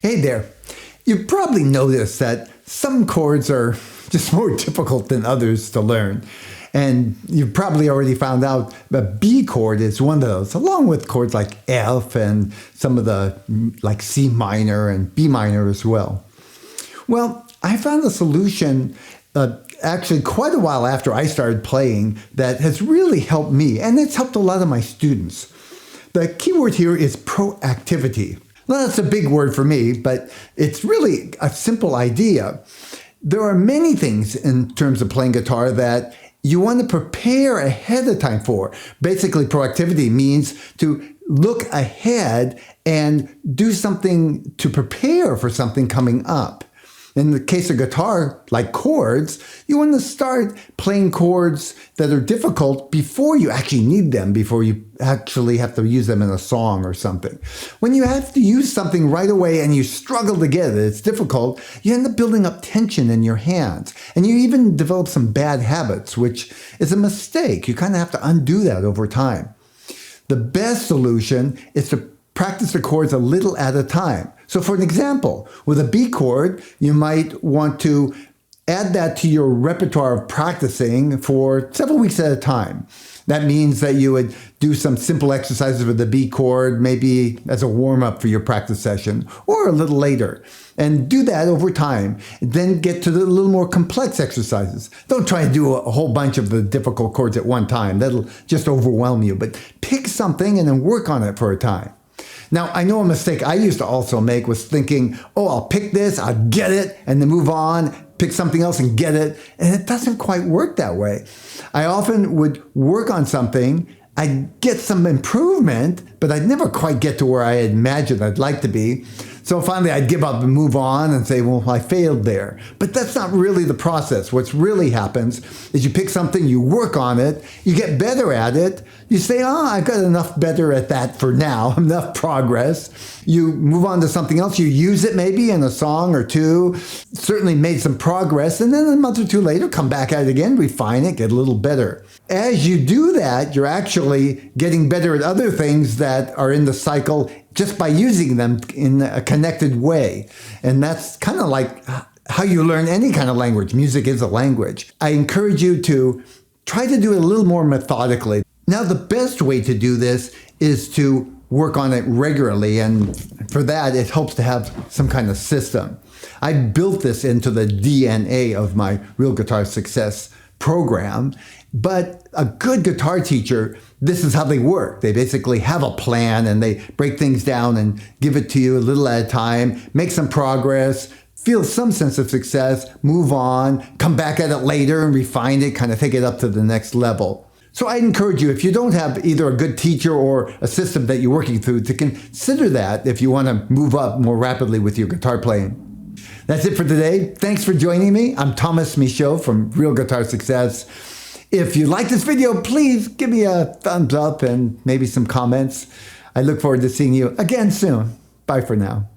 Hey there. You probably noticed that some chords are just more difficult than others to learn. And you've probably already found out the B chord is one of those, along with chords like F and some of the like C minor and B minor as well. Well, I found a solution actually quite a while after I started playing that has really helped me, and it's helped a lot of my students. The key word here is proactivity. Well, that's a big word for me, but it's really a simple idea. There are many things in terms of playing guitar that you want to prepare ahead of time for. Basically, proactivity means to look ahead and do something to prepare for something coming up. In the case of guitar, like chords, you want to start playing chords that are difficult before you actually need them, before you actually have to use them in a song or something. When you have to use something right away and you struggle to get it, it's difficult, you end up building up tension in your hands. And you even develop some bad habits, which is a mistake. You kind of have to undo that over time. The best solution is to practice the chords a little at a time. So for an example, with a B chord, you might want to add that to your repertoire of practicing for several weeks at a time. That means that you would do some simple exercises with the B chord, maybe as a warm-up for your practice session, or a little later. And do that over time. Then get to the little more complex exercises. Don't try to do a whole bunch of the difficult chords at one time. That'll just overwhelm you. But pick something and then work on it for a time. Now, I know a mistake I used to also make was thinking, oh, I'll pick this, I'll get it, and then move on, pick something else and get it. And it doesn't quite work that way. I often would work on something, I'd get some improvement, but I'd never quite get to where I had imagined I'd like to be. So finally, I'd give up and move on and say, well, I failed there. But that's not really the process. What's really happens is you pick something, you work on it, you get better at it, you say, oh, I've got enough better at that for now, enough progress. You move on to something else, you use it maybe in a song or two, certainly made some progress, and then a month or two later, come back at it again, refine it, get a little better. As you do that, you're actually getting better at other things that are in the cycle just by using them in a connected way. And that's kind of like how you learn any kind of language. Music is a language. I encourage you to try to do it a little more methodically. Now, the best way to do this is to work on it regularly. And for that, it helps to have some kind of system. I built this into the DNA of my Real Guitar Success program. But a good guitar teacher, this is how they work. They basically have a plan and they break things down and give it to you a little at a time, make some progress, feel some sense of success, move on, come back at it later and refine it, kind of take it up to the next level. So I encourage you, if you don't have either a good teacher or a system that you're working through, to consider that if you want to move up more rapidly with your guitar playing. That's it for today. Thanks for joining me. I'm Thomas Michaud from Real Guitar Success. If you like this video, please give me a thumbs up and maybe some comments. I look forward to seeing you again soon. Bye for now.